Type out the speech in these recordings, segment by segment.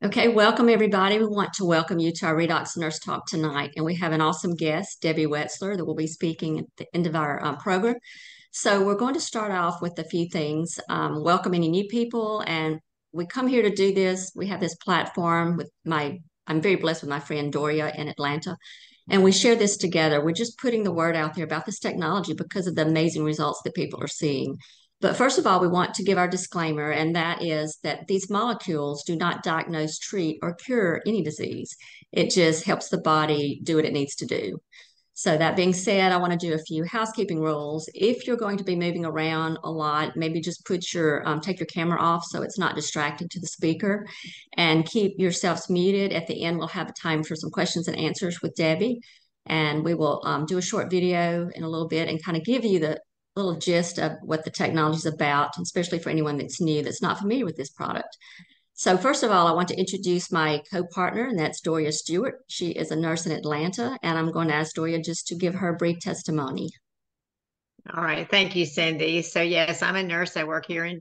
Okay, welcome everybody. We want to welcome you to our Redox Nurse Talk tonight, and we have an awesome guest, Debbie Wetzler, that will be speaking at the end of our program. So we're going to start off with a few things, welcome any new people, and we come here to do this. We have this platform I'm very blessed with my friend Doria in Atlanta, and we share this together. We're just putting the word out there about this technology because of the amazing results that people are seeing. But first of all, we want to give our disclaimer, and that is that these molecules do not diagnose, treat, or cure any disease. It just helps the body do what it needs to do. So that being said, I want to do a few housekeeping rules. If you're going to be moving around a lot, maybe just take your camera off so it's not distracting to the speaker, and keep yourselves muted. At the end, we'll have a time for some questions and answers with Debbie, and we will do a short video in a little bit and kind of give you the little gist of what the technology is about, especially for anyone that's new, that's not familiar with this product. So first of all, I want to introduce my co-partner, and that's Doria Stewart. She is a nurse in Atlanta, and I'm going to ask Doria just to give her a brief testimony. All right. Thank you, Cindy. So yes, I'm a nurse. I work here in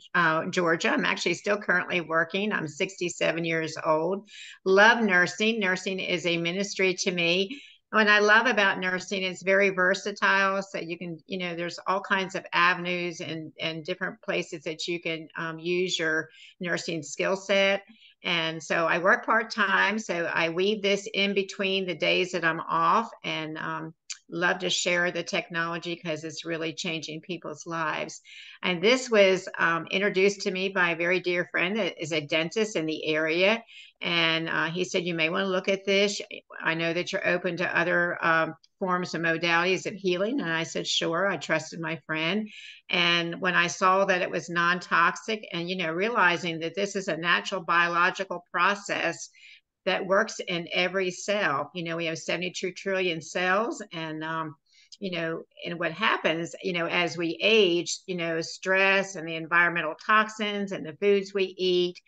Georgia. I'm actually still currently working. I'm 67 years old. Love nursing. Nursing is a ministry to me. What I love about nursing is very versatile. So you can, there's all kinds of avenues and different places that you can use your nursing skill set. And so I work part-time. So I weave this in between the days that I'm off, and love to share the technology because it's really changing people's lives. And this was introduced to me by a very dear friend that is a dentist in the area. And he said, you may want to look at this. I know that you're open to other forms and modalities of healing. And I said, sure. I trusted my friend. And when I saw that it was non-toxic and, realizing that this is a natural biological process that works in every cell. We have 72 trillion cells, and and what happens, as we age, stress and the environmental toxins and the foods we eat,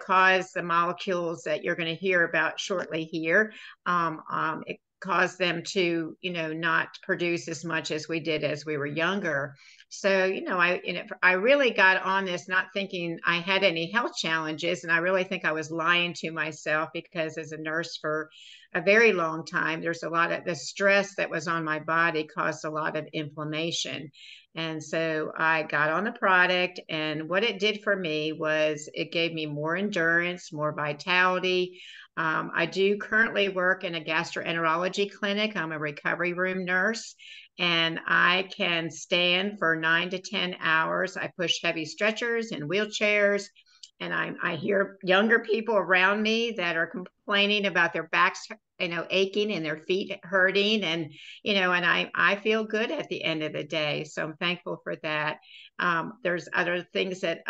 cause the molecules that you're going to hear about shortly here. It caused them to, not produce as much as we did as we were younger. So, I really got on this not thinking I had any health challenges. And I really think I was lying to myself because as a nurse for a very long time, there's a lot of the stress that was on my body caused a lot of inflammation. And so I got on the product, and what it did for me was it gave me more endurance, more vitality. I do currently work in a gastroenterology clinic. I'm a recovery room nurse, and I can stand for 9 to 10 hours. I push heavy stretchers and wheelchairs, and I hear younger people around me that are complaining about their backs, aching and their feet hurting, and and I feel good at the end of the day. So I'm thankful for that. There's other things that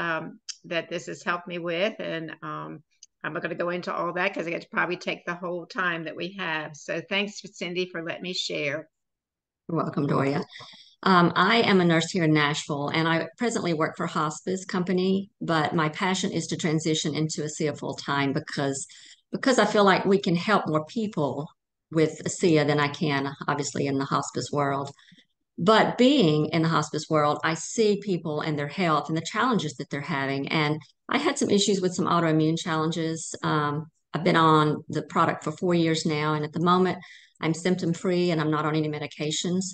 that this has helped me with, and I'm not going to go into all that because I get to probably take the whole time that we have. So thanks, Cindy, for letting me share. You're welcome, Doria. I am a nurse here in Nashville, and I presently work for a hospice company, but my passion is to transition into ASEA full time because I feel like we can help more people with ASEA than I can, obviously, in the hospice world. But being in the hospice world, I see people and their health and the challenges that they're having. And I had some issues with some autoimmune challenges. I've been on the product for 4 years now, and at the moment, I'm symptom free and I'm not on any medications.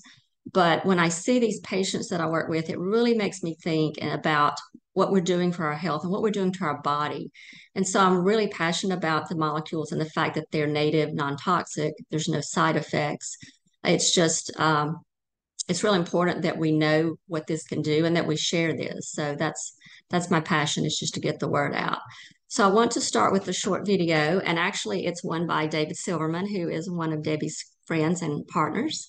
But when I see these patients that I work with, it really makes me think about what we're doing for our health and what we're doing to our body. And so I'm really passionate about the molecules and the fact that they're native, non-toxic, there's no side effects. It's just it's really important that we know what this can do and that we share this. So that's my passion, is just to get the word out. So I want to start with a short video, and actually it's one by David Silverman, who is one of Debbie's friends and partners.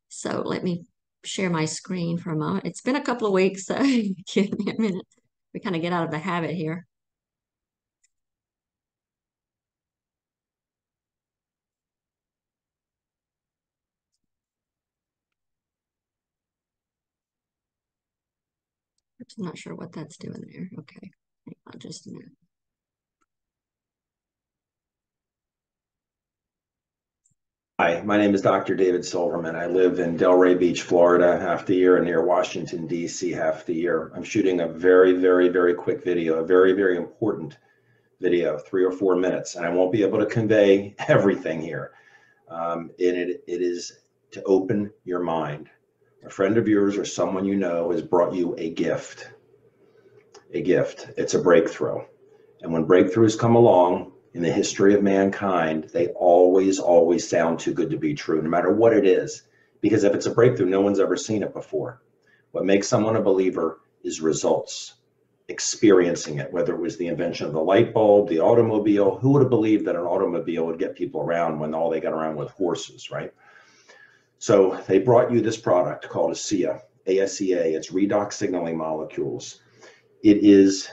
So let me share my screen for a moment. It's been a couple of weeks, so give me a minute. We kind of get out of the habit here. I'm not sure what that's doing there. Okay, hang on just a minute. Hi, my name is Dr. David Silverman. I live in Delray Beach, Florida, half the year, and near Washington, D.C., half the year. I'm shooting a very, very, very quick video, a very, very important video, 3 or 4 minutes, and I won't be able to convey everything here. And it is to open your mind. A friend of yours or someone you know has brought you a gift. A gift. It's a breakthrough. And when breakthroughs come along in the history of mankind, they always, always sound too good to be true, no matter what it is. Because if it's a breakthrough, no one's ever seen it before. What makes someone a believer is results, experiencing it, whether it was the invention of the light bulb, the automobile. Who would have believed that an automobile would get people around when all they got around was horses, right? So they brought you this product called ASEA, ASEA. It's redox signaling molecules. It is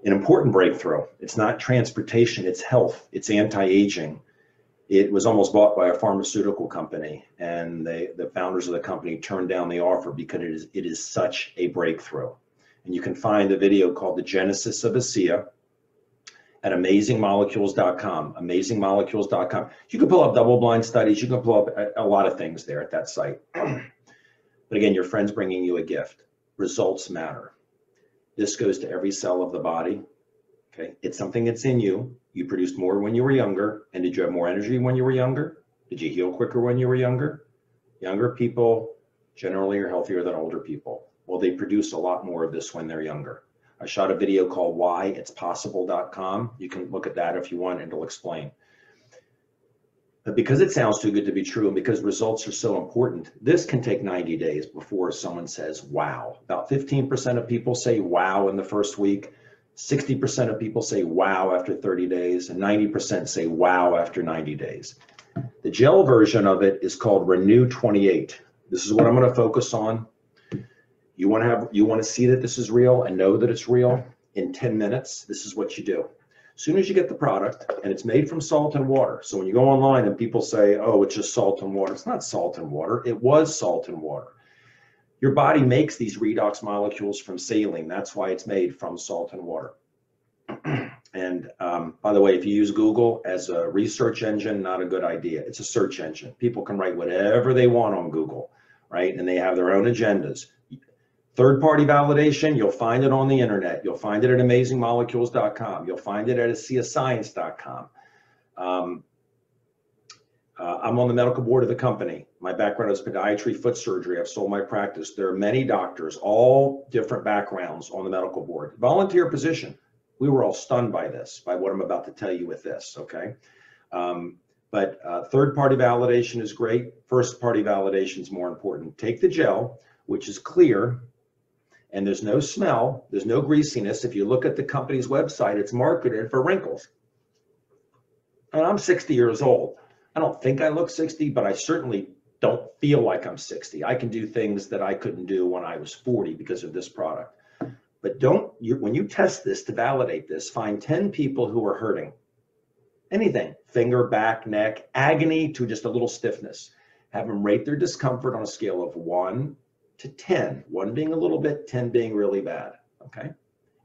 an important breakthrough. It's not transportation, it's health, it's anti-aging. It was almost bought by a pharmaceutical company, and the founders of the company turned down the offer because it is such a breakthrough. And you can find a video called The Genesis of ASEA at amazingmolecules.com, amazingmolecules.com. You can pull up double-blind studies, you can pull up a lot of things there at that site. But again, your friend's bringing you a gift. Results matter. This goes to every cell of the body. Okay, it's something that's in you. You produced more when you were younger. And did you have more energy when you were younger? Did you heal quicker when you were younger? Younger people generally are healthier than older people. Well, they produce a lot more of this when they're younger. I shot a video called whyitspossible.com. You can look at that if you want, and it'll explain. But because it sounds too good to be true, and because results are so important, this can take 90 days before someone says, wow. About 15% of people say wow in the first week. 60% of people say wow after 30 days, and 90% say wow after 90 days. The gel version of it is called Renew 28. This is what I'm going to focus on. You want to see that this is real and know that it's real in 10 minutes. This is what you do. As soon as you get the product, and it's made from salt and water. So when you go online and people say, oh, it's just salt and water, it's not salt and water. It was salt and water. Your body makes these redox molecules from saline. That's why it's made from salt and water. And by the way, if you use Google as a research engine, not a good idea. It's a search engine. People can write whatever they want on Google, right? And they have their own agendas. Third-party validation, you'll find it on the internet. You'll find it at amazingmolecules.com. You'll find it at ASEAScience.com. I'm on the medical board of the company. My background is podiatry, foot surgery. I've sold my practice. There are many doctors, all different backgrounds on the medical board. Volunteer position. We were all stunned by this, by what I'm about to tell you with this, okay? But third-party validation is great. First-party validation is more important. Take the gel, which is clear, and there's no smell, there's no greasiness. If you look at the company's website, it's marketed for wrinkles. And I'm 60 years old. I don't think I look 60, but I certainly don't feel like I'm 60. I can do things that I couldn't do when I was 40 because of this product. But when you test this to validate this, find 10 people who are hurting. Anything, finger, back, neck, agony to just a little stiffness. Have them rate their discomfort on a scale of 1 to 10, 1 being a little bit, 10 being really bad, okay?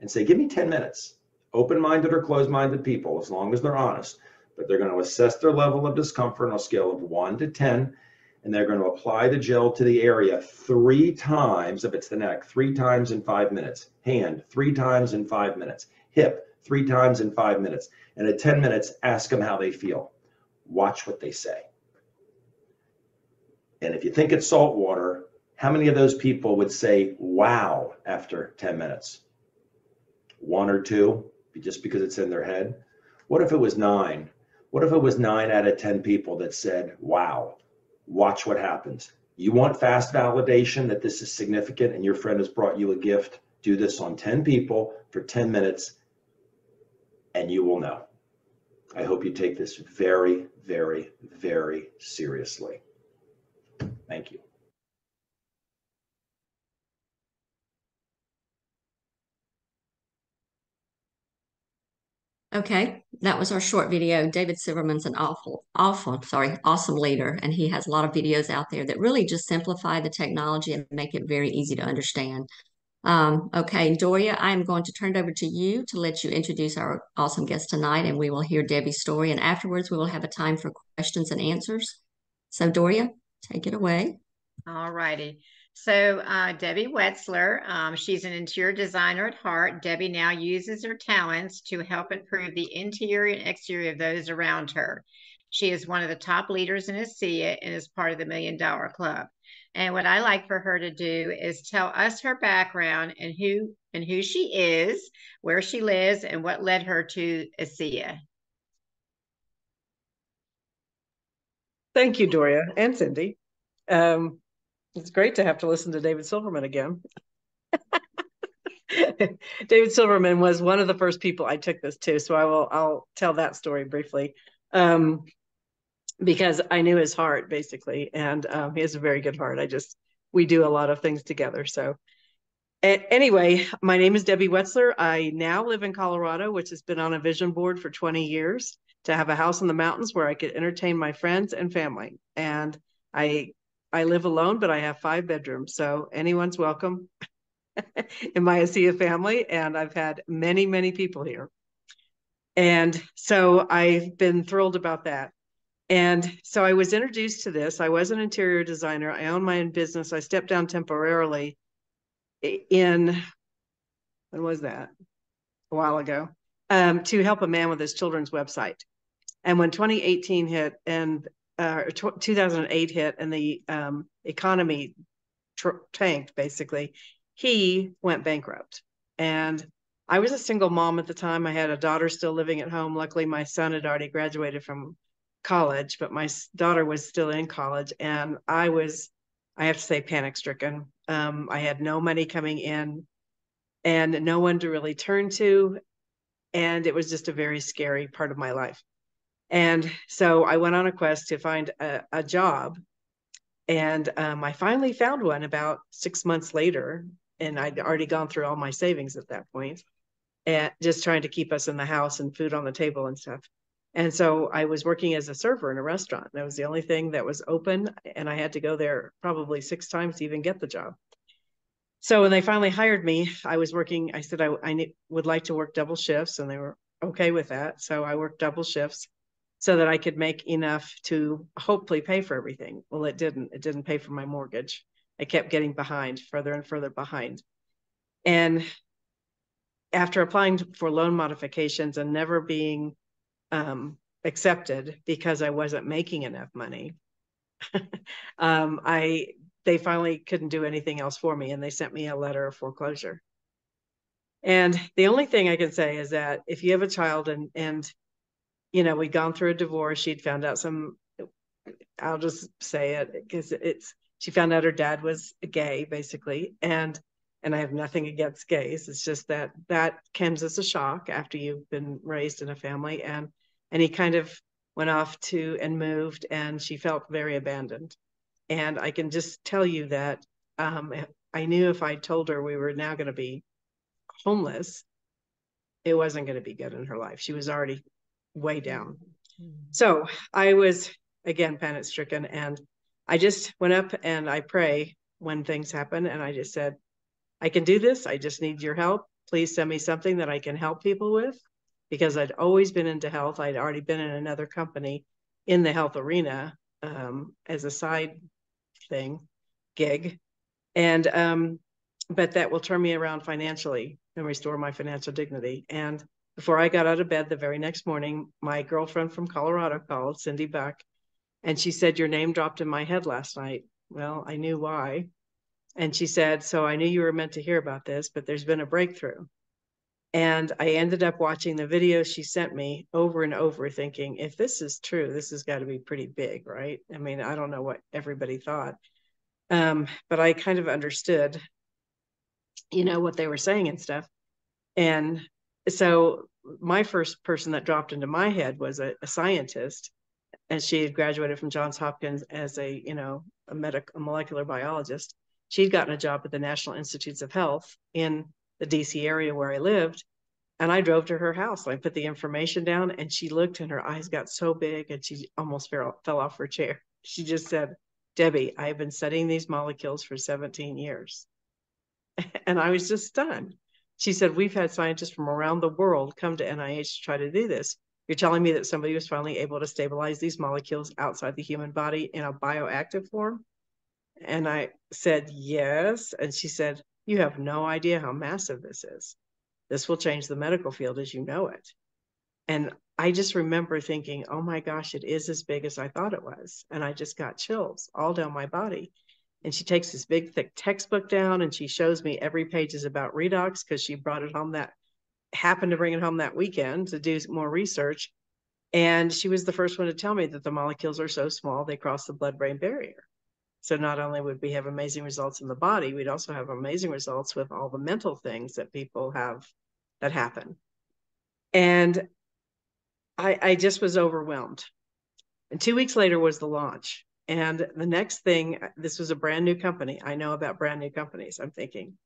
And say, give me 10 minutes. Open-minded or closed-minded people, as long as they're honest, but they're going to assess their level of discomfort on a scale of 1 to 10, and they're going to apply the gel to the area 3 times, if it's the neck, 3 times in 5 minutes, hand 3 times in 5 minutes, hip 3 times in 5 minutes, and at 10 minutes, ask them how they feel. Watch what they say. And if you think it's salt water, how many of those people would say, wow, after 10 minutes? 1 or 2, just because it's in their head? What if it was 9? What if it was 9 out of 10 people that said, wow, watch what happens? You want fast validation that this is significant and your friend has brought you a gift? Do this on 10 people for 10 minutes and you will know. I hope you take this very, very, very seriously. Thank you. Okay, that was our short video. David Silverman's an awesome leader, and he has a lot of videos out there that really just simplify the technology and make it very easy to understand. Okay, Doria, I am going to turn it over to you to let you introduce our awesome guest tonight, and we will hear Debbie's story, and afterwards we will have a time for questions and answers. So Doria, take it away. All righty. So, Debbie Wetzler, she's an interior designer at heart. Debbie now uses her talents to help improve the interior and exterior of those around her. She is one of the top leaders in ASEA and is part of the Million Dollar Club. And what I like for her to do is tell us her background and who she is, where she lives, and what led her to ASEA. Thank you, Doria and Cindy. It's great to have to listen to David Silverman again. David Silverman was one of the first people I took this to, so I'll tell that story briefly, because I knew his heart basically, and he has a very good heart. We do a lot of things together. So anyway, my name is Debbie Wetzler. I now live in Colorado, which has been on a vision board for 20 years to have a house in the mountains where I could entertain my friends and family. And I live alone, but I have 5 bedrooms, so anyone's welcome in my ASEA family. And I've had many, many people here. And so I've been thrilled about that. And so I was introduced to this. I was an interior designer. I own my own business. I stepped down temporarily when was that? A while ago, to help a man with his children's website. And when 2018 hit and 2008 hit and the economy tanked, basically, he went bankrupt. And I was a single mom at the time. I had a daughter still living at home. Luckily, my son had already graduated from college, but my daughter was still in college. And I have to say, panic stricken. I had no money coming in and no one to really turn to. And it was just a very scary part of my life. And so I went on a quest to find a job. And I finally found one about 6 months later. And I'd already gone through all my savings at that point, and just trying to keep us in the house and food on the table and stuff. And so I was working as a server in a restaurant. That was the only thing that was open. And I had to go there probably 6 times to even get the job. So when they finally hired me, I said I would like to work double shifts, and they were okay with that. So I worked double shifts so that I could make enough to hopefully pay for everything. Well, it didn't. It didn't pay for my mortgage. I kept getting behind, further and further behind. And after applying for loan modifications and never being accepted because I wasn't making enough money, they finally couldn't do anything else for me, and they sent me a letter of foreclosure. And the only thing I can say is that if you have a child and we'd gone through a divorce, she'd found out I'll just say it because she found out her dad was gay, basically. And I have nothing against gays. It's just that comes as a shock after you've been raised in a family. And he kind of went off and moved, and she felt very abandoned. And I can just tell you that I knew if I told her we were now going to be homeless, it wasn't going to be good in her life. She was already way down. So I was, again, panic stricken. And I just went up and I pray when things happen. And I just said, I can do this. I just need your help. Please send me something that I can help people with, because I'd always been into health. I'd already been in another company in the health arena as a side gig. And but that will turn me around financially and restore my financial dignity. And before I got out of bed the very next morning, my girlfriend from Colorado called, Cindy Buck, and she said, your name dropped in my head last night. Well, I knew why. And she said, so I knew you were meant to hear about this, but there's been a breakthrough. And I ended up watching the video she sent me over and over, thinking, if this is true, this has got to be pretty big, right? I mean, I don't know what everybody thought. But I kind of understood, what they were saying and stuff. And so my first person that dropped into my head was a scientist, and she had graduated from Johns Hopkins as a molecular biologist. She'd gotten a job at the National Institutes of Health in the DC area where I lived. And I drove to her house. I put the information down, and she looked, and her eyes got so big and she almost fell off her chair. She just said, Debbie, I've been studying these molecules for 17 years. And I was just stunned. She said, we've had scientists from around the world come to NIH to try to do this. You're telling me that somebody was finally able to stabilize these molecules outside the human body in a bioactive form? And I said, yes. And she said, you have no idea how massive this is. This will change the medical field as you know it. And I just remember thinking, oh my gosh, it is as big as I thought it was. And I just got chills all down my body. And she takes this big, thick textbook down and she shows me every page is about redox because she brought it home happened to bring it home that weekend to do more research. And she was the first one to tell me that the molecules are so small, they cross the blood-brain barrier. So not only would we have amazing results in the body, we'd also have amazing results with all the mental things that people have that happen. And I just was overwhelmed. And 2 weeks later was the launch. And the next thing, this was a brand new company. I know about brand new companies. I'm thinking,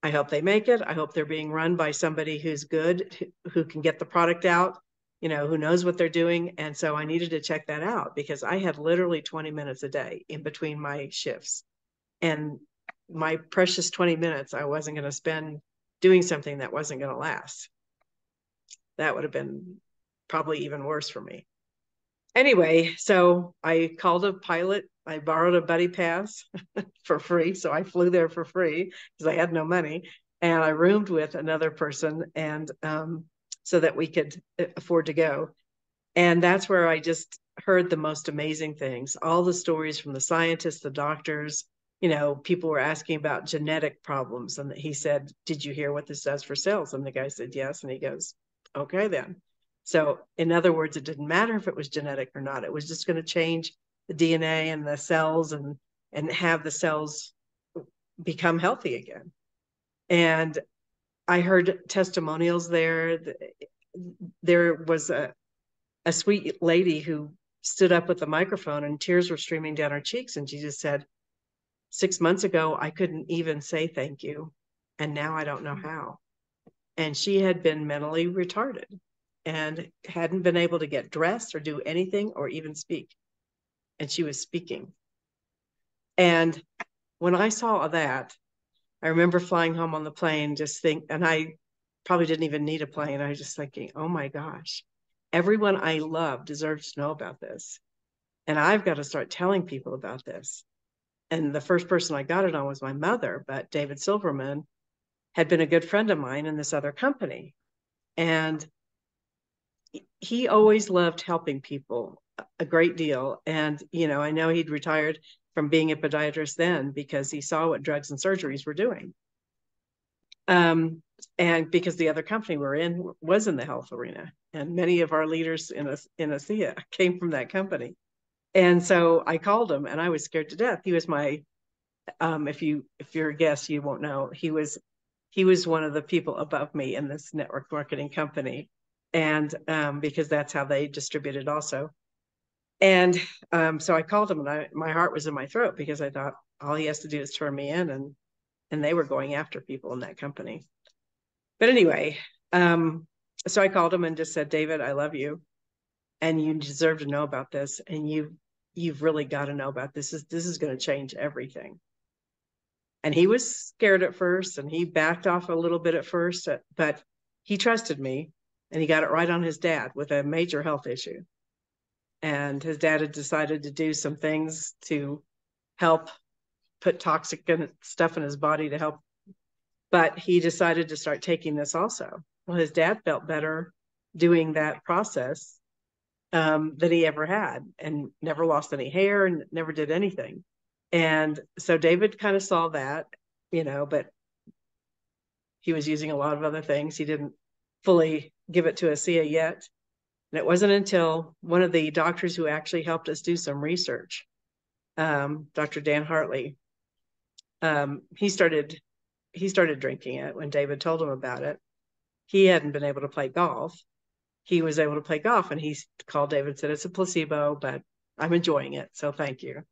I hope they make it. I hope they're being run by somebody who's good, who can get the product out, who knows what they're doing. And so I needed to check that out because I had literally 20 minutes a day in between my shifts. And my precious 20 minutes, I wasn't going to spend doing something that wasn't going to last. That would have been probably even worse for me. Anyway, so I called a pilot. I borrowed a buddy pass for free. So I flew there for free because I had no money. And I roomed with another person and so that we could afford to go. And that's where I just heard the most amazing things. All the stories from the scientists, the doctors, people were asking about genetic problems. And he said, did you hear what this does for cells? And the guy said, yes. And he goes, okay, then. So in other words, it didn't matter if it was genetic or not. It was just going to change the DNA and the cells and have the cells become healthy again. And I heard testimonials there. There was a sweet lady who stood up with the microphone and tears were streaming down her cheeks. And she just said, 6 months ago, I couldn't even say thank you. And now I don't know how. And she had been mentally retarded and hadn't been able to get dressed or do anything or even speak. And she was speaking. And when I saw that, I remember flying home on the plane, and I probably didn't even need a plane. I was just thinking, oh my gosh, everyone I love deserves to know about this. And I've got to start telling people about this. And the first person I got it on was my mother, but David Silverman had been a good friend of mine in this other company. And he always loved helping people a great deal. And, I know he'd retired from being a podiatrist then because he saw what drugs and surgeries were doing. And because the other company we're in was in the health arena. And many of our leaders in ASEA came from that company. And so I called him and I was scared to death. He was my, if you're a guest, you won't know, he was one of the people above me in this network marketing company. And because that's how they distributed also. And so I called him and my heart was in my throat because I thought all he has to do is turn me in and they were going after people in that company. But anyway, so I called him and just said, David, I love you. And you deserve to know about this. And you've really got to know about this. This is going to change everything. And he was scared at first and he backed off a little bit at first, but he trusted me and he got it right on his dad with a major health issue. And his dad had decided to do some things to help put toxic stuff in his body to help. But he decided to start taking this also. Well, his dad felt better doing that process than he ever had and never lost any hair and never did anything. And so David kind of saw that, but he was using a lot of other things. He didn't fully give it to ASEA yet. And it wasn't until one of the doctors who actually helped us do some research, Dr. Dan Hartley, he started drinking it when David told him about it. He hadn't been able to play golf. He was able to play golf and he called David and said, it's a placebo, but I'm enjoying it. So thank you.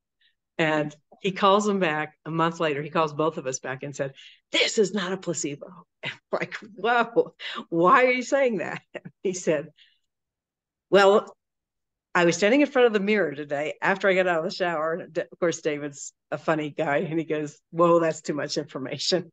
And he calls him back a month later. He calls both of us back and said, this is not a placebo. I'm like, whoa, why are you saying that? He said, well, I was standing in front of the mirror today after I got out of the shower. Of course, David's a funny guy, and he goes, "Whoa, that's too much information."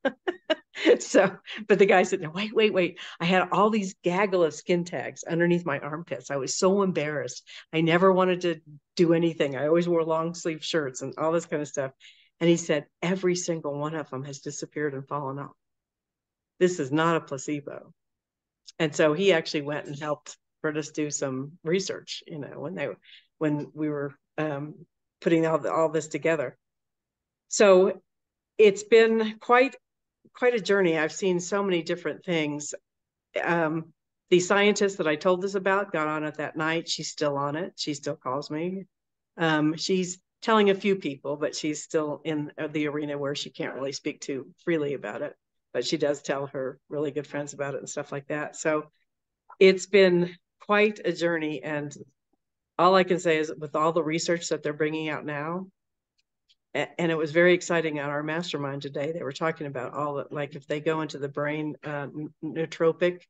So, but the guy said, "No, wait. I had all these gaggle of skin tags underneath my armpits. I was so embarrassed. I never wanted to do anything. I always wore long sleeve shirts and all this kind of stuff." And he said, every single one of them has disappeared and fallen off. This is not a placebo. And so he actually went and helped Curtis do some research, when we were putting all this together. So it's been quite a journey. I've seen so many different things. The scientist that I told this about got on it that night. She's still on it. She still calls me. She's telling a few people, but she's still in the arena where she can't really speak too freely about it. But she does tell her really good friends about it and stuff like that. So it's been quite a journey. And all I can say is, with all the research that they're bringing out now, and it was very exciting on our mastermind today, they were talking about all that, like if they go into the brain nootropic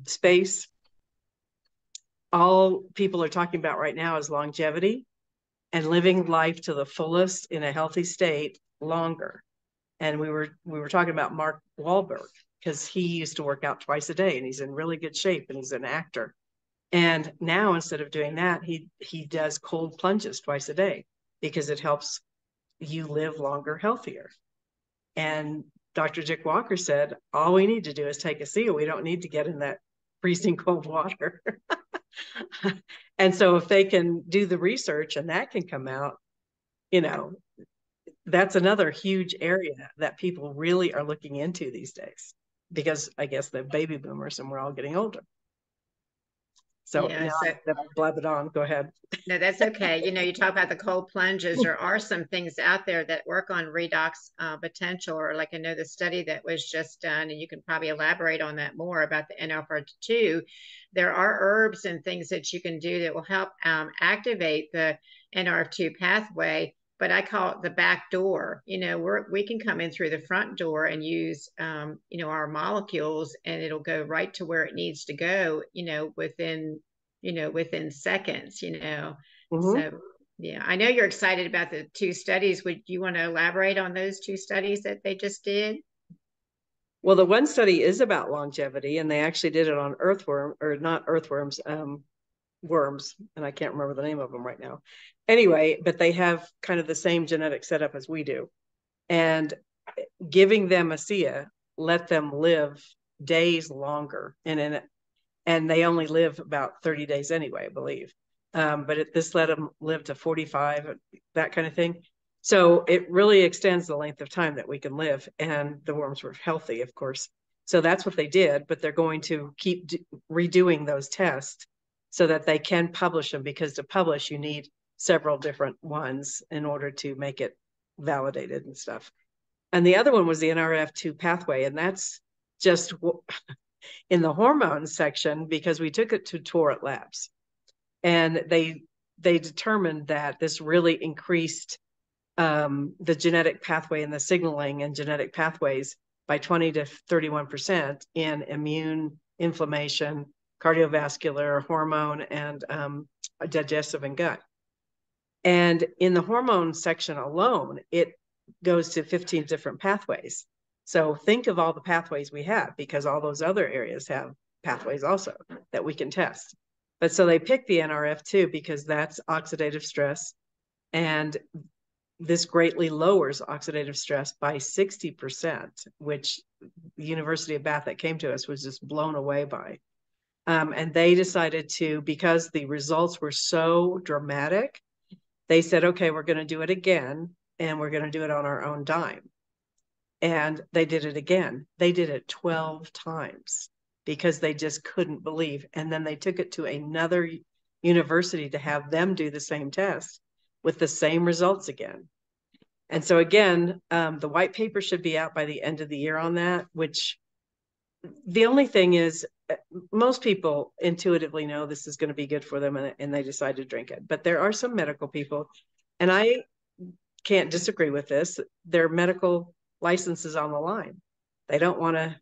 space, all people are talking about right now is longevity and living life to the fullest in a healthy state longer. And we were talking about Mark Wahlberg, because he used to work out twice a day and he's in really good shape and he's an actor. And now, instead of doing that, he does cold plunges twice a day because it helps you live longer, healthier. And Dr. Dick Walker said, all we need to do is take a seal. We don't need to get in that freezing cold water. And so if they can do the research and that can come out, that's another huge area that people really are looking into these days, because I guess the baby boomers and we're all getting older. So yeah, now that I've blabbed on, go ahead. No, that's okay. You talk about the cold plunges. There are some things out there that work on redox potential, or like I know the study that was just done, and you can probably elaborate on that more about the NF2. There are herbs and things that you can do that will help activate the NRF2 pathway, but I call it the back door. We can come in through the front door and use, our molecules, and it'll go right to where it needs to go, within seconds, So, yeah, I know you're excited about the two studies. Would you want to elaborate on those two studies that they just did? Well, the one study is about longevity, and they actually did it on worms, and I can't remember the name of them right now. Anyway, but they have kind of the same genetic setup as we do. And giving them ASEA let them live days longer. And they only live about 30 days anyway, I believe. But this let them live to 45, that kind of thing. So it really extends the length of time that we can live. And the worms were healthy, of course. So that's what they did, but they're going to keep redoing those tests so that they can publish them, because to publish, you need several different ones in order to make it validated and stuff. And the other one was the NRF2 pathway. And that's just in the hormone section, because we took it to Tourette Labs. And they determined that this really increased the genetic pathway and the signaling and genetic pathways by 20 to 31% in immune, inflammation, cardiovascular, hormone, and digestive and gut. And in the hormone section alone, it goes to 15 different pathways. So think of all the pathways we have, because all those other areas have pathways also that we can test. But so they picked the NRF2 because that's oxidative stress. And this greatly lowers oxidative stress by 60%, which the University of Bath that came to us was just blown away by. And they decided to, because the results were so dramatic, they said, okay, we're going to do it again, and we're going to do it on our own dime. And they did it again. They did it 12 times because they just couldn't believe. And then they took it to another university to have them do the same test with the same results again. And so again, the white paper should be out by the end of the year on that, which the only thing is, most people intuitively know this is going to be good for them, and they decide to drink it. But there are some medical people, and I can't disagree with this, their medical licenses on the line. They don't want to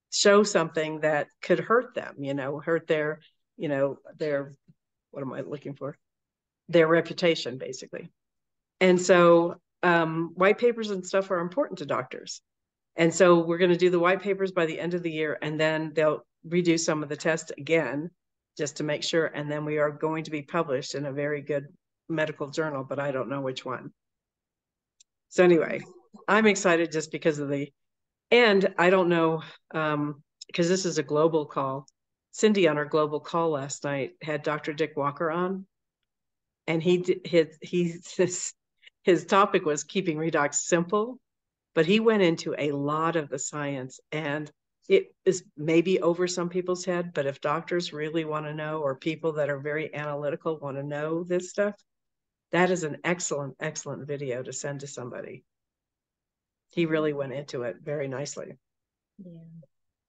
show something that could hurt them, hurt their what am I looking for? Their reputation, basically. And so white papers and stuff are important to doctors. And so we're going to do the white papers by the end of the year, and then they'll redo some of the tests again just to make sure. And then we are going to be published in a very good medical journal, but I don't know which one. So anyway, I'm excited just because of and I don't know, because this is a global call. Cindy on our global call last night had Dr. Dick Walker on, and his topic was keeping redox simple, but he went into a lot of the science, and it is maybe over some people's head, but if doctors really want to know, or people that are very analytical want to know this stuff, that is an excellent, excellent video to send to somebody. He really went into it very nicely. Yeah.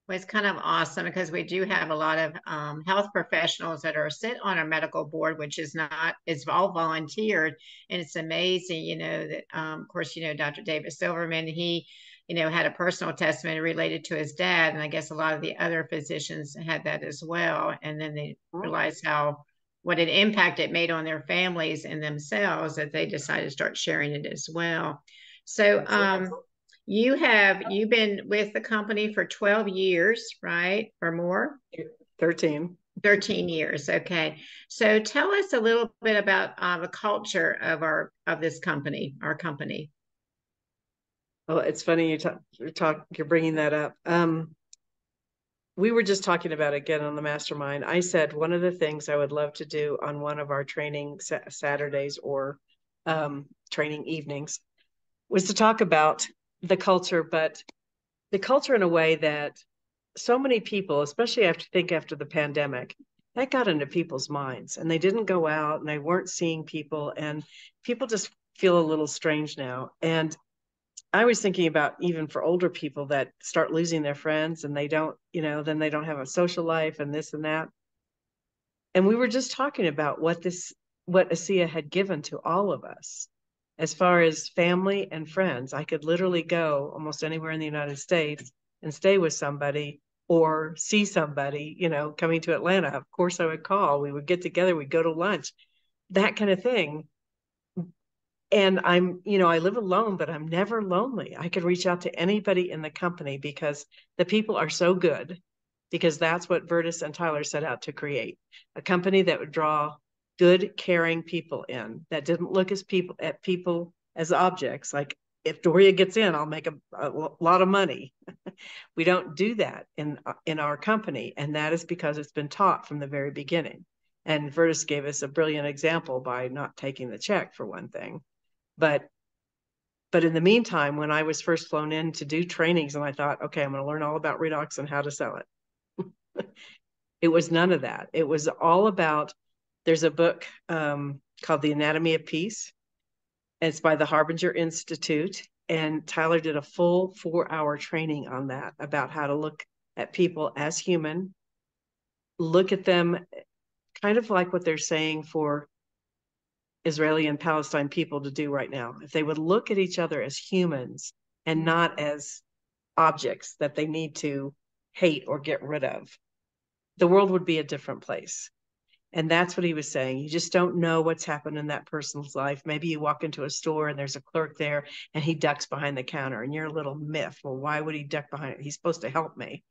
Well, it's kind of awesome because we do have a lot of health professionals that are sit on our medical board, which is not, it's all volunteered. And it's amazing, you know, that, of course, you know, Dr. David Silverman, he, you know, had a personal testimony related to his dad. And I guess a lot of the other physicians had that as well. And then they realized what an impact it made on their families and themselves that they decided to start sharing it as well. So, you've been with the company for 12 years, right? Or more? 13. 13 years. Okay. So tell us a little bit about the culture of this company, our company. Well, it's funny you're bringing that up. We were just talking about it again on the mastermind. I said one of the things I would love to do on one of our training Saturdays or training evenings was to talk about the culture, but the culture in a way that so many people, especially after the pandemic, that got into people's minds, and they didn't go out and they weren't seeing people, and people just feel a little strange now. And I was thinking about even for older people that start losing their friends, and they don't, you know, then they don't have a social life and this and that. And we were just talking about what ASEA had given to all of us as far as family and friends. I could literally go almost anywhere in the United States and stay with somebody or see somebody, you know, coming to Atlanta. Of course, I would call, we would get together, we'd go to lunch, that kind of thing. And I live alone, but I'm never lonely. I could reach out to anybody in the company because the people are so good, because that's what Vertus and Tyler set out to create, a company that would draw good, caring people in, that didn't look at people as objects. Like, if Doria gets in, I'll make a lot of money. We don't do that in our company. And that is because it's been taught from the very beginning. And Vertus gave us a brilliant example by not taking the check, for one thing. But in the meantime, when I was first flown in to do trainings, and I thought, okay, I'm going to learn all about redox and how to sell it. It was none of that. It was all about, there's a book called The Anatomy of Peace. And it's by the Harbinger Institute. And Tyler did a full 4-hour training on that, about how to look at people as human, look at them kind of like what they're saying for Israeli and Palestine people to do right now. If they would look at each other as humans and not as objects that they need to hate or get rid of, the world would be a different place. And that's what he was saying. You just don't know what's happened in that person's life. Maybe you walk into a store and there's a clerk there and he ducks behind the counter, and you're a little miffed. Well, why would he duck behind it? He's supposed to help me.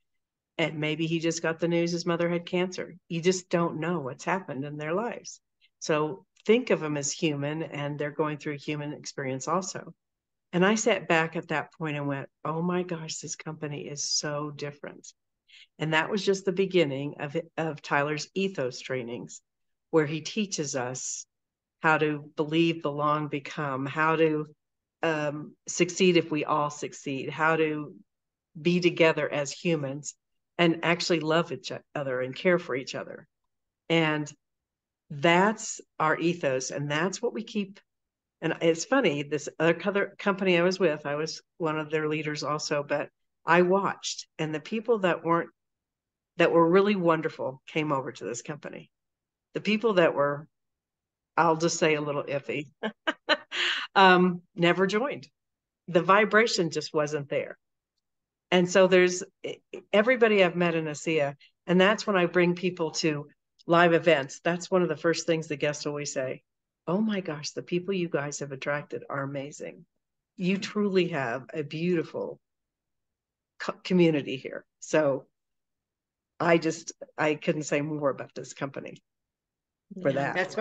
And maybe he just got the news his mother had cancer. You just don't know what's happened in their lives. So think of them as human, and they're going through a human experience also. And I sat back at that point and went, oh my gosh, this company is so different. And that was just the beginning of Tyler's ethos trainings, where he teaches us how to believe, belong, become, how to succeed if we all succeed, how to be together as humans and actually love each other and care for each other. And that's our ethos. And that's what we keep. And it's funny, this other company I was with, I was one of their leaders also, but I watched, and the people that were really wonderful came over to this company. The people that were, I'll just say, a little iffy, never joined. The vibration just wasn't there. And so there's everybody I've met in ASEA, and that's when I bring people to live events, that's one of the first things the guests always say. Oh my gosh, the people you guys have attracted are amazing. You truly have a beautiful community here. So I couldn't say more about this company for that. That's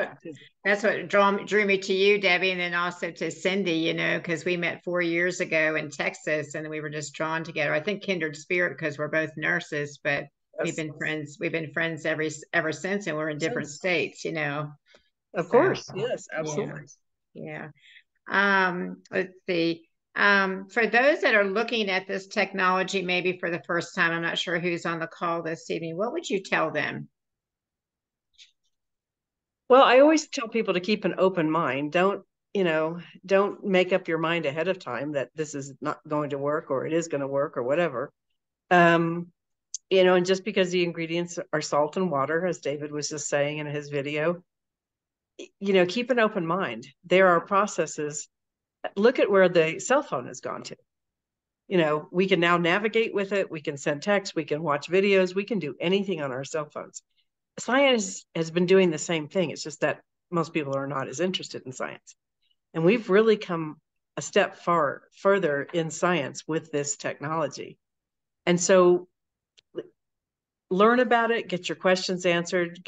what drew me to you, Debbie, and then also to Cindy, you know, because we met 4 years ago in Texas and we were just drawn together. I think kindred spirit because we're both nurses, but we've been friends ever since, and we're in different states, you know. Of course. Yes, absolutely. Yeah. Let's see. For those that are looking at this technology maybe for the first time, I'm not sure who's on the call this evening, what would you tell them? Well, I always tell people to keep an open mind. Don't make up your mind ahead of time that this is not going to work or it is going to work or whatever. And just because the ingredients are salt and water, as David was just saying in his video, keep an open mind. There are processes. Look at where the cell phone has gone to. We can now navigate with it. We can send texts. We can watch videos. We can do anything on our cell phones. Science has been doing the same thing. It's just that most people are not as interested in science. And we've really come a step further in science with this technology. And so learn about it, get your questions answered,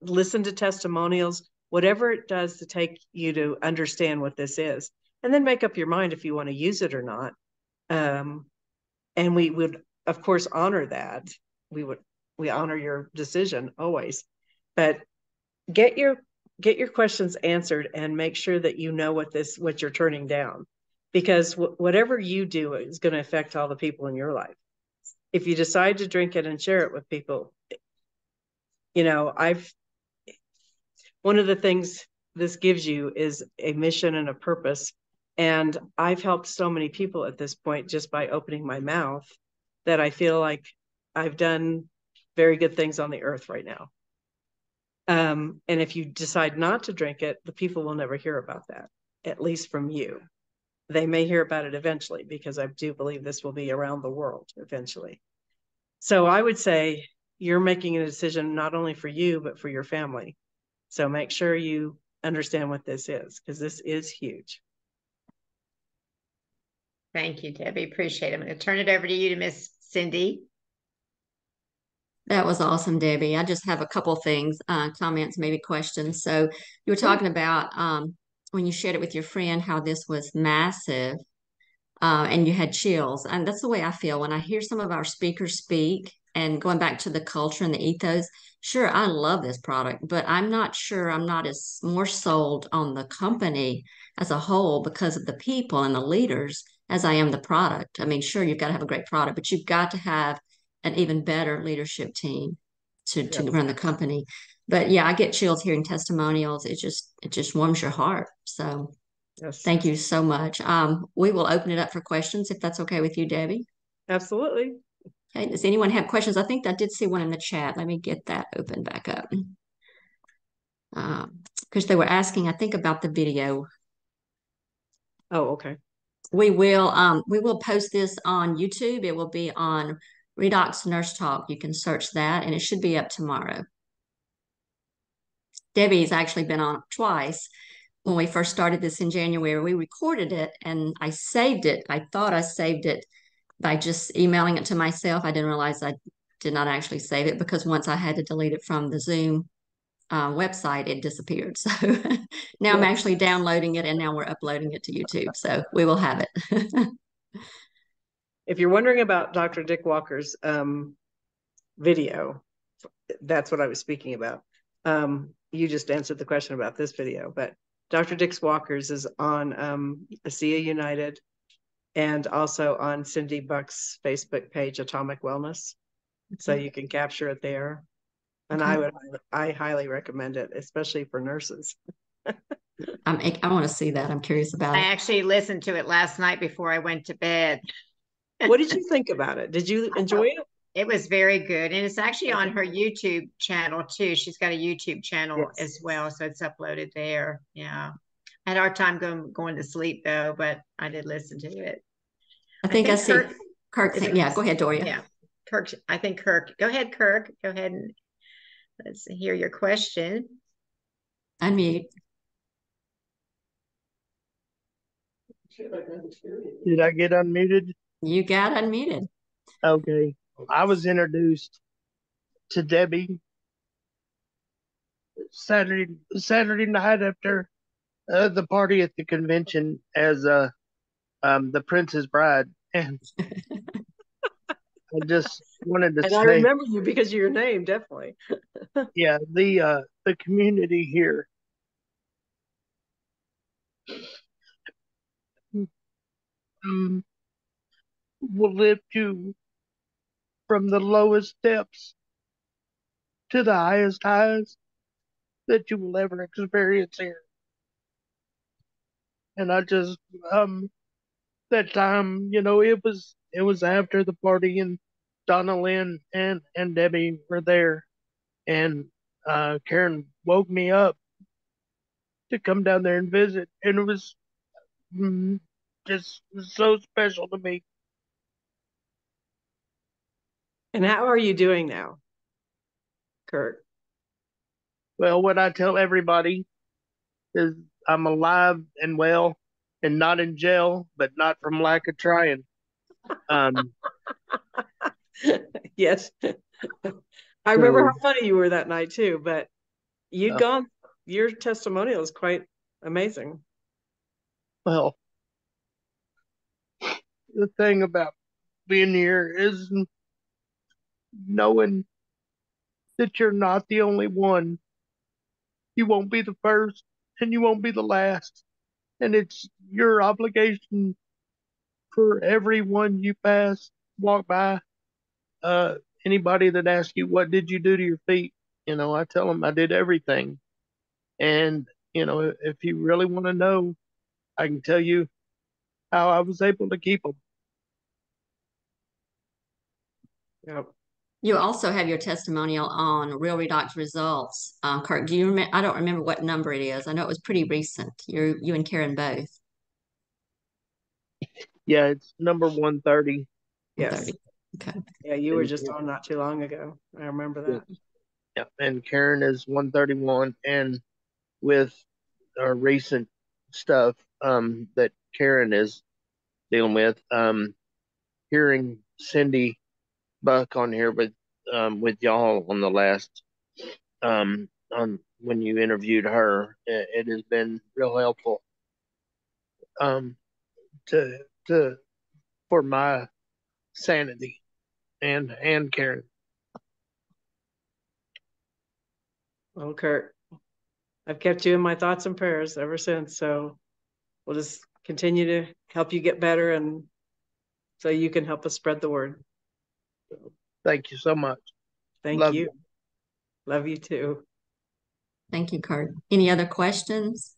listen to testimonials, whatever it does to take you to understand what this is. And then make up your mind if you want to use it or not. And we would, of course, honor that. We honor your decision always, but get your questions answered and make sure that you know what you're turning down, because whatever you do is going to affect all the people in your life. If you decide to drink it and share it with people, one of the things this gives you is a mission and a purpose. And I've helped so many people at this point just by opening my mouth that I feel like I've done very good things on the earth right now. And if you decide not to drink it, the people will never hear about that, at least from you. They may hear about it eventually, because I do believe this will be around the world eventually. So I would say you're making a decision not only for you, but for your family. So make sure you understand what this is, because this is huge. Thank you, Debbie. Appreciate it. I'm going to turn it over to you, to Miss Cindy. That was awesome, Debbie. I just have a couple things, comments, maybe questions. So you were talking about when you shared it with your friend, how this was massive, and you had chills. And that's the way I feel when I hear some of our speakers speak, and going back to the culture and the ethos. Sure, I love this product, but I'm not sure I'm not as more sold on the company as a whole because of the people and the leaders as I am the product. I mean, sure, you've got to have a great product, but you've got to have an even better leadership team to run the company. But yeah, I get chills hearing testimonials. It just warms your heart. So Yes. thank you so much. We will open it up for questions if that's okay with you, Debbie. Absolutely. Okay, does anyone have questions? I think I did see one in the chat. Let me get that open back up. Because they were asking, I think, about the video. Oh, okay. We will post this on YouTube. It will be on Redox Nurse Talk. You can search that, and it should be up tomorrow. Debbie's actually been on twice. When we first started this in January, we recorded it and I saved it. I thought I saved it by just emailing it to myself. I didn't realize I did not actually save it, because once I had to delete it from the Zoom website, it disappeared. So now I'm actually downloading it, and now we're uploading it to YouTube. So we will have it. If you're wondering about Dr. Dick Walker's video, that's what I was speaking about. You just answered the question about this video, but Dr. Dick Walker's is on ASEA United, and also on Cindy Buck's Facebook page, Atomic Wellness. So you can capture it there. And Okay. I highly recommend it, especially for nurses. I want to see that. I'm curious about I it. actually listened to it last night before I went to bed. What did you think about it? Did you enjoy it? It was very good. And it's actually on her YouTube channel too. She's got a YouTube channel as well. So it's uploaded there. Yeah. I had a hard time going to sleep though, but I did listen to it. I think I see Kirk. Yeah, go ahead, Doria. Yeah. Kirk, I think Kirk. Go ahead, Kirk. Go ahead. let's hear your question. Unmute. Did I get unmuted? You got unmuted. Okay. I was introduced to Debbie Saturday night after the party at the convention as the Prince's Bride, and I just wanted to And I say, remember you because of your name, definitely. yeah, the community here um, will lift you from the lowest depths to the highest highs that you will ever experience here. And I just that time, it was after the party, and Donna Lynn and Debbie were there, and Karen woke me up to come down there and visit, and it was just so special to me. And how are you doing now, Kurt? Well, what I tell everybody is I'm alive and well and not in jail, but not from lack of trying. Um, Yes. I remember how funny you were that night too, but your testimonial is quite amazing. well, the thing about being here is knowing that you're not the only one. You won't be the first and you won't be the last. And it's your obligation for everyone you walk by, uh, anybody that asks you, what did you do to your feet? I tell them I did everything. And, if you really want to know, I can tell you how I was able to keep them. Yep. You also have your testimonial on Real Redox results. Kurt, do you remember? I don't remember what number it is. I know it was pretty recent. You and Karen both. Yeah, it's number 130. Yes. 30. Okay. Yeah, you were just on not too long ago. I remember that. Yeah, and Karen is 131. And with our recent stuff that Karen is dealing with, hearing Cindy Buck on here with y'all on the last on when you interviewed her, it has been real helpful um to to for my sanity and Karen. Well, Kurt, I've kept you in my thoughts and prayers ever since. So we'll just continue to help you get better, and so you can help us spread the word. Thank you so much. Thank Love you. Love you too. Thank you, Kurt. Any other questions?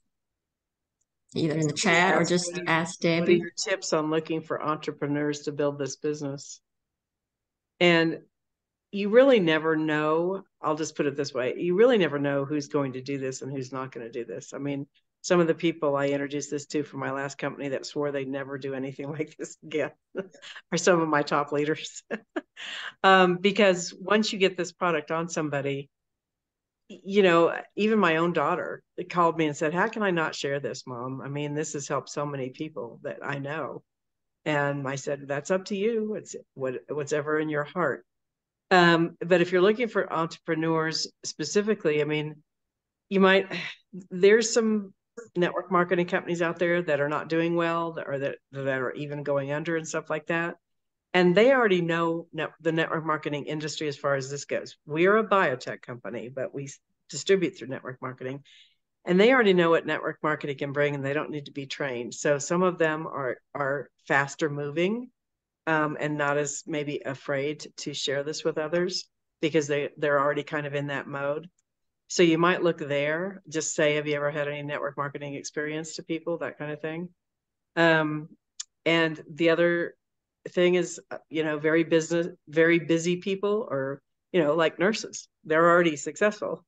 Either in the chat or just ask What are Debbie. your tips on looking for entrepreneurs to build this business? And you really never know. I'll just put it this way. You really never know who's going to do this and who's not going to do this. I mean, some of the people I introduced this to from my last company that swore they'd never do anything like this again are some of my top leaders. Because once you get this product on somebody, even my own daughter called me and said, how can I not share this, Mom? I mean, this has helped so many people that I know. And I said, that's up to you. It's what's ever in your heart. But if you're looking for entrepreneurs specifically, I mean, there's some network marketing companies out there that are not doing well, that are even going under and stuff like that. And they already know the network marketing industry as far as this goes. We are a biotech company, but we distribute through network marketing. And they already know what network marketing can bring, and they don't need to be trained. So some of them are faster moving, and not as maybe afraid to share this with others because they're already kind of in that mode. So you might look there, just say, have you ever had any network marketing experience to people, that kind of thing. And the other thing is, very busy people, or, like nurses, they're already successful,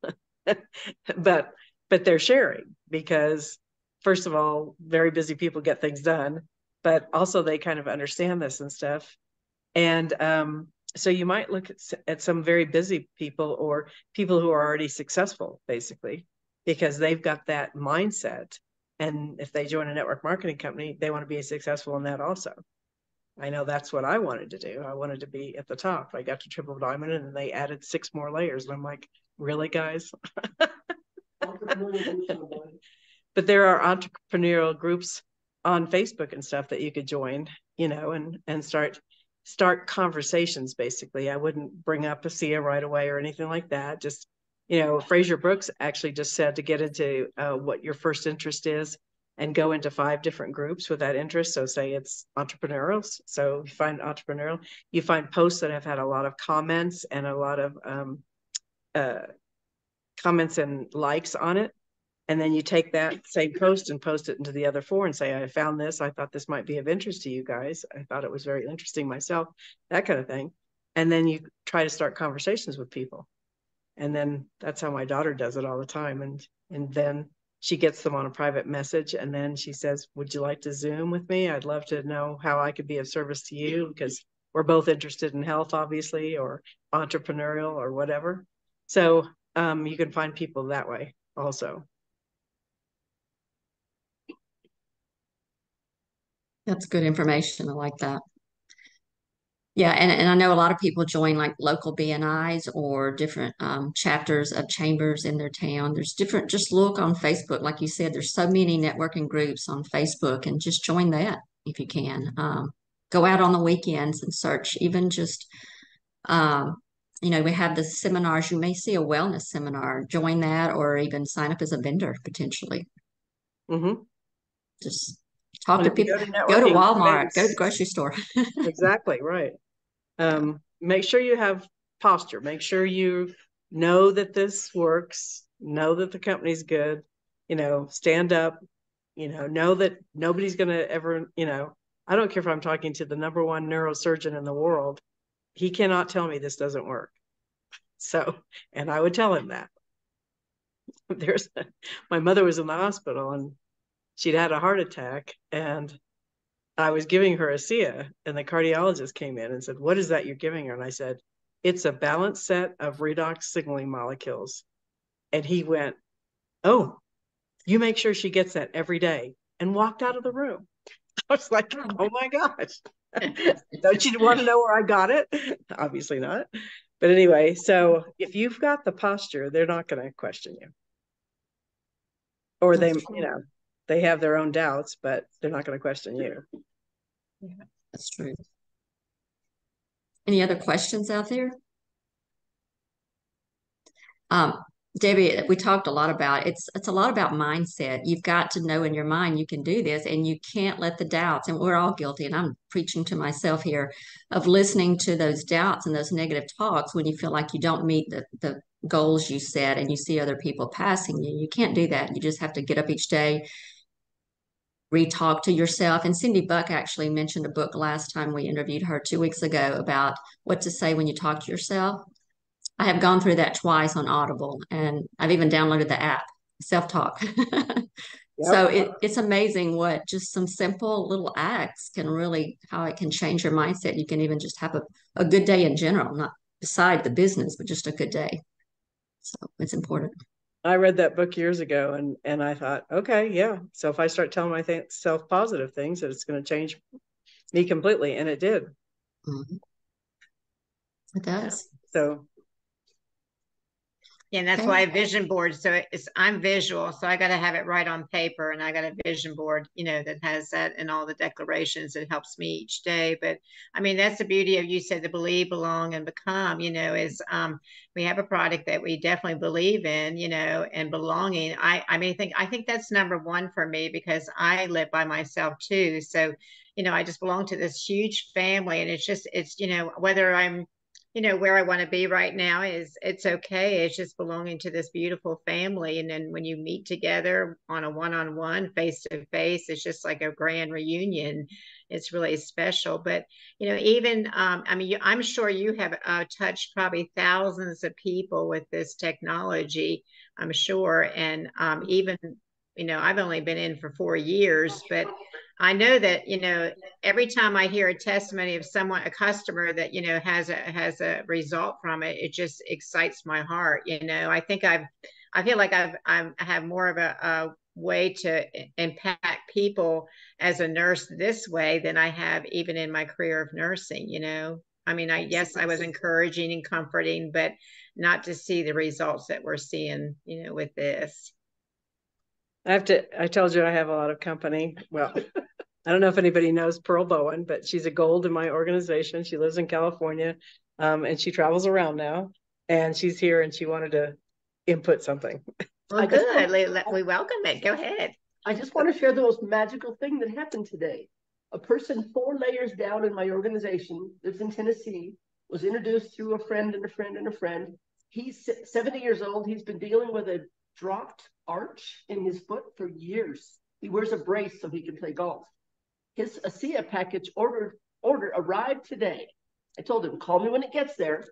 but they're sharing because, first of all, very busy people get things done, but also they kind of understand this and stuff. And So you might look at some very busy people or people who are already successful, basically, because they've got that mindset. And if they join a network marketing company, they want to be successful in that also. I know that's what I wanted to do. I wanted to be at the top. I got to triple diamond and then they added 6 more layers. And I'm like, really, guys? But there are entrepreneurial groups on Facebook and stuff that you could join, you know, and start conversations. Basically, I wouldn't bring up a SIA right away or anything like that. Just, you know, Fraser Brooks actually just said to get into what your first interest is and go into 5 different groups with that interest. So say it's entrepreneurial. So you find entrepreneurial, you find posts that have had a lot of comments and a lot of comments and likes on it. And then you take that same post and post it into the other 4 and say, I found this. I thought this might be of interest to you guys. I thought it was very interesting myself, that kind of thing. And then you try to start conversations with people. And then that's how my daughter does it all the time. And then she gets them on a private message. And then she says, would you like to Zoom with me? I'd love to know how I could be of service to you, because we're both interested in health, obviously, or entrepreneurial or whatever. So you can find people that way also. That's good information. I like that. Yeah, and I know a lot of people join like local BNIs or different chapters of chambers in their town. There's different, just look on Facebook. Like you said, there's so many networking groups on Facebook, and just join that if you can. Go out on the weekends and search, even just, um, you know, we have the seminars. You may see a wellness seminar, join that, or even sign up as a vendor potentially. Mm-hmm. Just talk And to if you people, go to go to networking Walmart, go to the events, grocery store. exactly right. Make sure you have posture. Make sure you know that this works. Know that the company's good. You know, stand up. You know that nobody's going to ever. You know, I don't care if I'm talking to the #1 neurosurgeon in the world. He cannot tell me this doesn't work. So, and I would tell him that. My mother was in the hospital and she'd had a heart attack, and I was giving her a SIA, and the cardiologist came in and said, what is that you're giving her? And I said, it's a balanced set of redox signaling molecules. And he went, oh, you make sure she gets that every day, and walked out of the room. I was like, oh my gosh. Don't you want to know where I got it? Obviously not. But anyway, so if you've got the posture, they're not going to question you. Or they, you know, they have their own doubts, but they're not going to question you. Yeah, that's true. Any other questions out there? Debbie, we talked a lot about it's a lot about mindset. You've got to know in your mind you can do this, and you can't let the doubts, and we're all guilty, and I'm preaching to myself here, of listening to those doubts and those negative talks when you feel like you don't meet the goals you set and you see other people passing you. You can't do that. You just have to get up each day, re-talk to yourself. And Cindy Buck actually mentioned a book last time we interviewed her 2 weeks ago about what to say when you talk to yourself. I have gone through that twice on Audible, and I've even downloaded the app, Self-Talk. So Yep. it's amazing what just some simple little acts can really, how it can change your mindset. You can even just have a good day in general, not beside the business, but just a good day. So it's important. I read that book years ago, and I thought, okay, yeah. So if I start telling myself positive things, that it's going to change me completely, and it did. Mhm. It does. So Yeah, and that's Okay. why vision board. So I'm visual, so I got to have it right on paper, and I got a vision board, you know, that has that and all the declarations. It helps me each day. But I mean, that's the beauty of, you said, to believe, belong, and become. You know, is we have a product that we definitely believe in, you know, and belonging. I think that's #1 for me, because I live by myself too. So, you know, I just belong to this huge family, and it's you know, whether I'm, you know, where I want to be right now, is it's okay. It's just belonging to this beautiful family. And then when you meet together on a one-on-one, face to face, it's just like a grand reunion. It's really special. But, you know, even, I mean, I'm sure you have touched probably thousands of people with this technology, I'm sure. And even, you know, I've only been in for 4 years, but I know that, every time I hear a testimony of someone, a customer that, has a result from it, it just excites my heart. I think I feel like I have more of a way to impact people as a nurse this way than I have even in my career of nursing. I mean, yes, I was encouraging and comforting, but not to see the results that we're seeing, with this. I told you I have a lot of company. Well, I don't know if anybody knows Pearl Bowen, but she's a gold in my organization. She lives in California, and she travels around now. And she's here, and she wanted to input something. Well, good. We welcome it. Go ahead. I just want to share the most magical thing that happened today. A person 4 layers down in my organization, lives in Tennessee, was introduced through a friend and a friend and a friend. He's 70 years old. He's been dealing with a dropped arch in his foot for years. He wears a brace so he can play golf. His ASEA package order arrived today. I told him, call me when it gets there.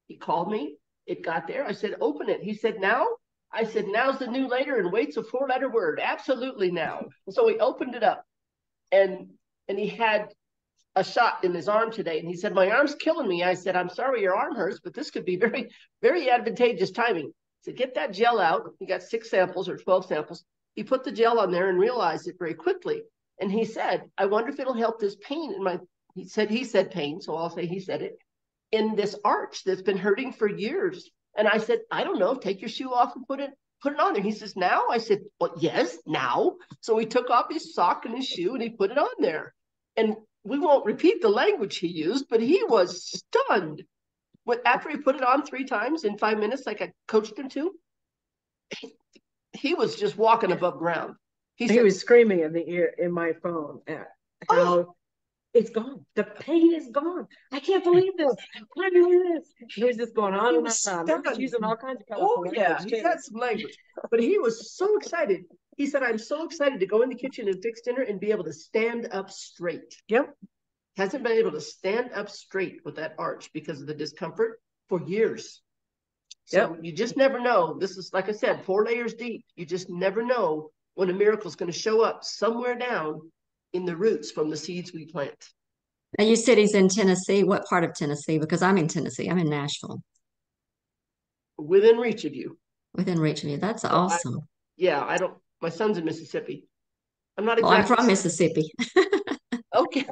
He called me. It got there. I said, open it. He said, now? I said, now's the new later, and wait's a 4-letter word. Absolutely now. So he opened it up, and he had a shot in his arm today. And he said, my arm's killing me. I said, I'm sorry your arm hurts, but this could be very, very advantageous timing. So get that gel out. He got 6 samples or 12 samples. He put the gel on there and realized it very quickly. And he said, I wonder if it'll help this pain in my, he said pain, so I'll say he said it, in this arch that's been hurting for years. And I said, I don't know, take your shoe off and put it on there. He says, now? I said, well, yes, now. So he took off his sock and his shoe and he put it on there. And we won't repeat the language he used, but he was stunned. After he put it on 3 times in 5 minutes, like I coached him to, he was just walking above ground. He was screaming in the ear in my phone at how it's gone. The pain is gone. I can't believe this. I can't believe this. He was just going on and on. He was using all kinds of colorful language. He had some language, but he was so excited. He said, I'm so excited to go in the kitchen and fix dinner and be able to stand up straight. Yep. Hasn't been able to stand up straight with that arch because of the discomfort for years. So you just never know. This is, like I said, 4 layers deep. You just never know when a miracle is going to show up somewhere down in the roots from the seeds we plant. Now, you said he's in Tennessee. What part of Tennessee? Because I'm in Tennessee. I'm in Nashville. Within reach of you. Within reach of you. That's awesome. My son's in Mississippi. I'm not exactly. Well, I'm from Mississippi. Okay.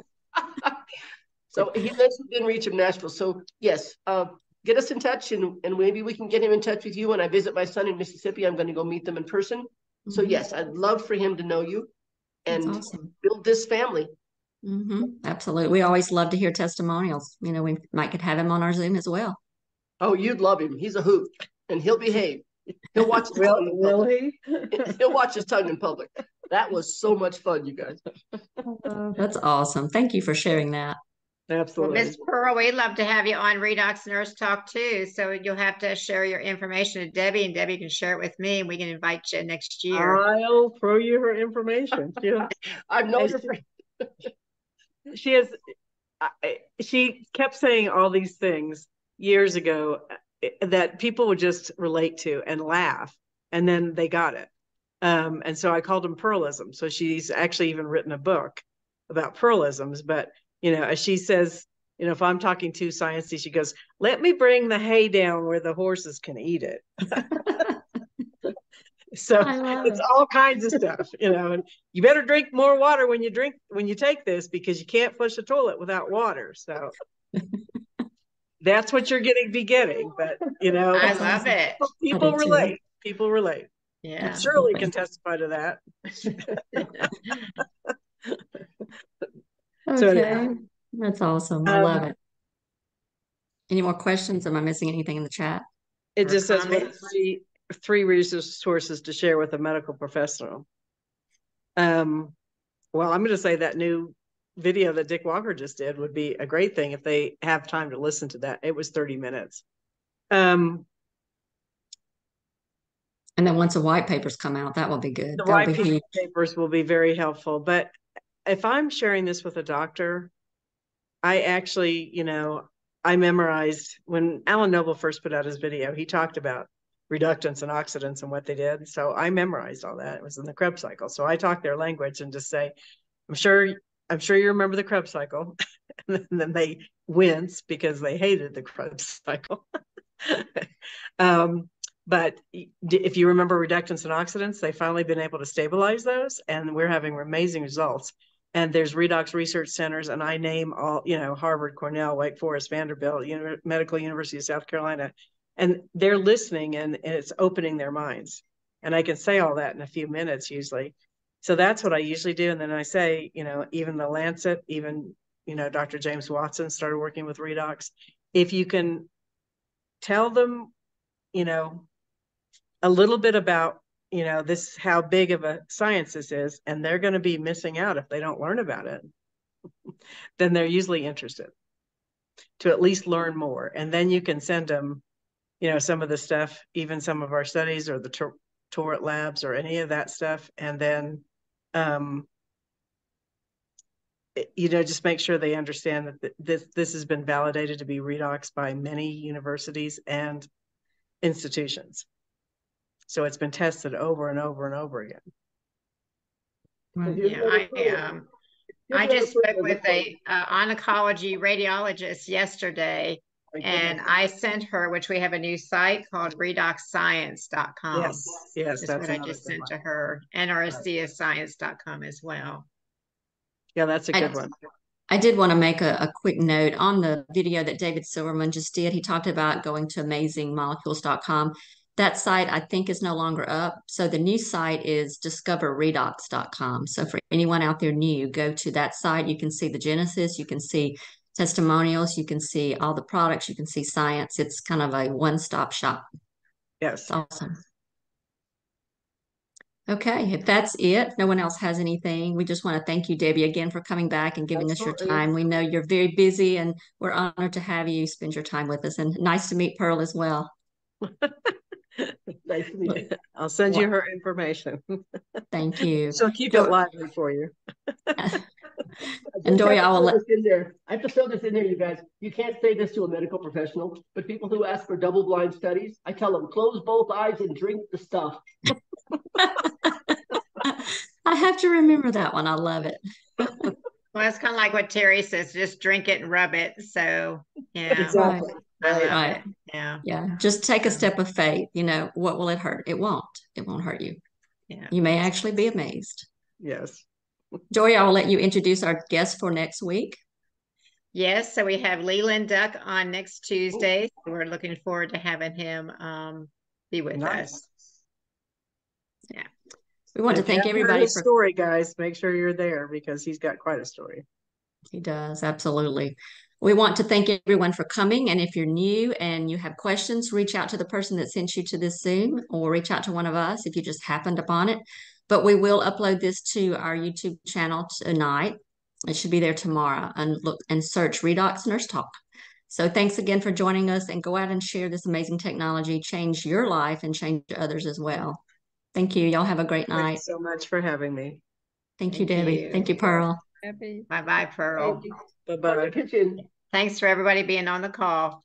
So he lives within reach of Nashville. So yes, get us in touch and maybe we can get him in touch with you. When I visit my son in Mississippi, I'm going to go meet them in person. Mm-hmm. So yes, I'd love for him to know you and build this family. Mm-hmm. Absolutely. We always love to hear testimonials. We might could have him on our Zoom as well. Oh, you'd love him. He's a hoot and he'll behave. He'll watch his tongue in public. He'll watch his tongue in public. That was so much fun, you guys. That's awesome. Thank you for sharing that. Absolutely. Well, Ms. Pearl, we'd love to have you on Redox Nurse Talk too. So you'll have to share your information to Debbie, and Debbie can share it with me, and we can invite you next year. I'll throw you her information. I've known her. She kept saying all these things years ago that people would just relate to and laugh, and then they got it. And so I called them Pearlism. So she's actually even written a book about Pearlisms, but as she says, if I'm talking too sciencey, she goes, let me bring the hay down where the horses can eat it. So it's all kinds of stuff, and you better drink more water when you take this, because you can't flush the toilet without water. So that's what you're going to be getting. But, I love it. People relate. Yeah. And Shirley can testify to that. Okay. So, that's awesome. I love it. Any more questions? Am I missing anything in the chat? It just says three resources to share with a medical professional. Well, I'm going to say that new video that Dick Walker just did would be a great thing if they have time to listen to that. It was 30 minutes. And then once the white papers come out, that will be good. The white papers will be very helpful. But if I'm sharing this with a doctor, I actually, I memorized when Alan Noble first put out his video, he talked about reductants and oxidants and what they did. So I memorized all that. It was in the Krebs cycle. So I talk their language and just say, I'm sure you remember the Krebs cycle. And then they wince because they hated the Krebs cycle. But if you remember reductants and oxidants, they've finally been able to stabilize those, and we're having amazing results. And there's redox research centers, and I name all, Harvard, Cornell, Wake Forest, Vanderbilt, Medical University of South Carolina, and they're listening, and it's opening their minds. And I can say all that in a few minutes usually. So that's what I usually do. And then I say, even the Lancet, even, Dr. James Watson started working with redox. If you can tell them, a little bit about, this, how big of a science this is, and they're going to be missing out if they don't learn about it, then they're usually interested to at least learn more. And then you can send them, some of the stuff, even some of our studies or the Torrent labs or any of that stuff. And then, just make sure they understand that this has been validated to be redox by many universities and institutions. So it's been tested over and over and over again. Yeah, I just spoke with a oncology radiologist yesterday, and I sent her, which we have a new site called redoxscience.com. Yes, that's what I just sent to her, and rscsscience.com as well. Yeah, that's a good one. I did want to make a quick note on the video that David Silverman just did. He talked about going to amazingmolecules.com. That site, I think, is no longer up. So the new site is discoverredox.com. So for anyone out there new, go to that site. You can see the genesis, you can see testimonials, you can see all the products, you can see science. It's kind of a one-stop shop. Yes. It's awesome. Okay, if that's it, no one else has anything. We just want to thank you, Debbie, again for coming back and giving us your time. We know you're very busy, and we're honored to have you spend your time with us. And nice to meet Pearl as well. Nice to meet you. I'll send you her information. Thank you. She'll keep it lively for you. And Dory, I will let. I have to throw this in there, you guys. You can't say this to a medical professional, but people who ask for double-blind studies, I tell them close both eyes and drink the stuff. I have to remember that one. I love it. Well, it's kind of like what Terry says, just drink it and rub it. So, yeah. Exactly. I love it. Yeah. Yeah. Just take a step of faith. What will it hurt? It won't. It won't hurt you. Yeah. You may actually be amazed. Yes. Joy, I will let you introduce our guest for next week. Yes. So we have Leland Duck on next Tuesday. So we're looking forward to having him be with us. Yeah. We want to thank everybody for story, guys. Make sure you're there because he's got quite a story. He does, absolutely. We want to thank everyone for coming. And if you're new and you have questions, reach out to the person that sent you to this Zoom, or reach out to one of us if you just happened upon it. But we will upload this to our YouTube channel tonight. It should be there tomorrow. And look and search Redox Nurse Talk. So thanks again for joining us, and go out and share this amazing technology. Change your life and change others as well. Thank you. Y'all have a great night. Thanks so much for having me. Thank you, Debbie. Thank you, Pearl. Bye-bye, Pearl. Bye-bye. Thanks for everybody being on the call.